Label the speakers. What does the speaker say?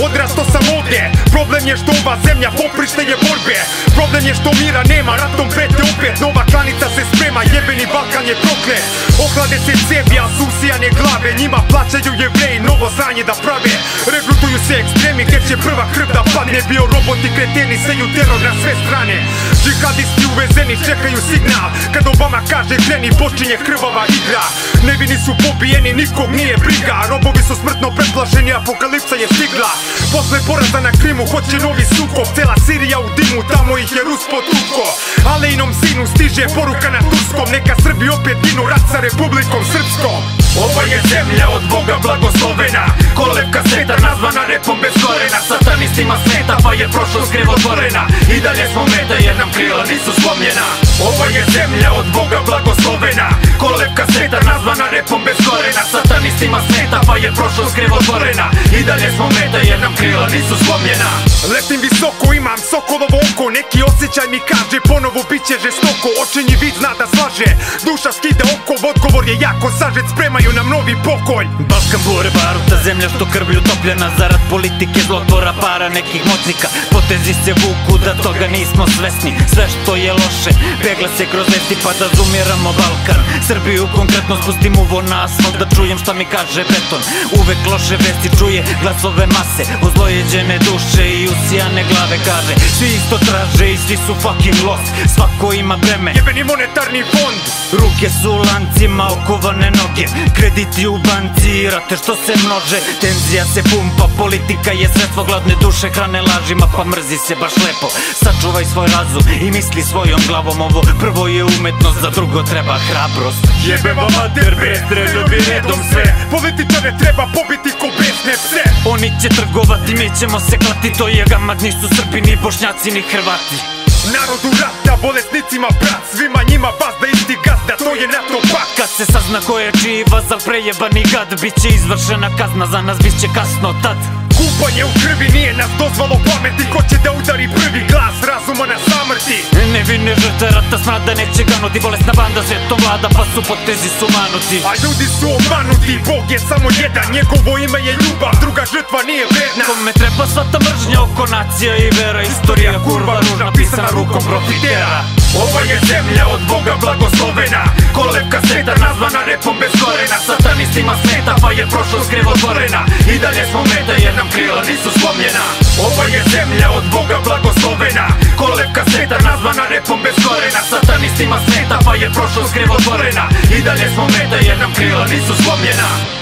Speaker 1: Odrasto sam ovdje, problem je što ova zemlja poprište je borbe. Problem je što mira nema, ratom prete opet. Nova klanica se sprema, jebeni Balkan je proklet. Ohlade se cevi, a su usijane glave. Njima plaćaju Jevreji novo sranje da prave. Regrutuju se ekstremi gdje će prva krv da padne. Bio roboti kreteni, seju teror na sve strane. Džihadisti uvezeni čekaju signal. Kad Obama kaže kreni, počinje krvava igra. Nevini su pobijeni, nikog nije briga. Robovi su smrtno preplašeni, apokalipsa je stigla. Posle poraza na Krimu hoće novi sukob. Cela Sirija u dimu, tamo ih je Rus potuko. Alejinom sinu stiže poruka na turskom. Neka Srbi opet ginu, rat sa Republikom Srpskom. Ova je zemlja od Boga blagoslovena, kolevka sveta nazvana repom bez korena. Satanistima smeta pa je prošlost krivotvorena. I dalje smo meta jer nam krila nisu slomljena. Ova je zemlja od Boga blagoslovena, kolevka sveta nazvana repom bez korena. Satanistima smeta pa je prošlost krivotvorena. I dalje smo meta jer nam krila nisu slomljena. Letim visoko, imam sokolovo oko. Neki osjećaj mi kaže ponovo bit će žestoko. Očenji vid zna da slaže, duša skida oko. Odgovor je jako sažet, spremaju nam novi pokolj.
Speaker 2: Balkan bure baruta, zemlja što krvlju topljena. Zarad politike, zlotvora, para nekih moćnika. Potezi se vuku da toga nismo svesni. Sve što je loše pegla se kroz vesti pa da zumiramo Balkan. Srbiju konkretno spustim uvo na asfalt da čujem šta mi kaže beton. Uvek loše vesti čuje glasove mase, ozlojeđene duše i usijane glave kaže. Svi isto traže i svi su fucking lost. Svako ima breme,
Speaker 1: jebeni monetarni fond.
Speaker 2: Ruke su u lancima, okovane noge, krediti u banci, rate što se množe. Tenzija se pumpa, politika je sredstvo. Gladne duše hrane lažima pa mrzi se baš lepo. Sačuvaj svoj razum i misli svojom glavom. Ovo prvo je umetnost, za drugo treba hrabrost.
Speaker 1: Jebe vam mater bestre, ljubi redom sve. Političare treba pobiti ko besne pse.
Speaker 2: Oni će trgovati, mi ćemo se klati. To je gamat, nisu Srbi, ni Bošnjaci, ni Hrvati.
Speaker 1: Narodu rata, bolesnicima brat. Svima njima bazda isti gazda, to je NATO pakt.
Speaker 2: Kad se sazna ko je čiji vazal, prejebani gad, bit će izvršena kazna, za nas bit će kasno tad.
Speaker 1: Kupanje u krvi nije nas dozvalo pameti. Ko će da udari prvi glas razuma na samrti?
Speaker 2: Nevine žrtve rata smrada neće ganuti. Bolesna banda svetom vlada pa su potezi sumanuti.
Speaker 1: A ljudi su omanuti, Bog je samo jedan. Njegovo ime je ljubav, druga žrtva nije vredna.
Speaker 2: Kome treba svata mržnja oko nacija i vera. Istorija kurva ružna pisana rukom profitera.
Speaker 1: Ova je zemlja od Boga blagoslovena, kolevka sveta nazvana repom bez korena. Satanistima smeta pa je prošlost krivotvorena. I dalje smo meta jer nam krila nisu slomljena. Ova je zemlja od Boga blagoslovena, kolevka sveta nazvana repom bez korena. Satanistima smeta pa je prošlost krivotvorena. I dalje smo meta jer nam krila nisu slomljena.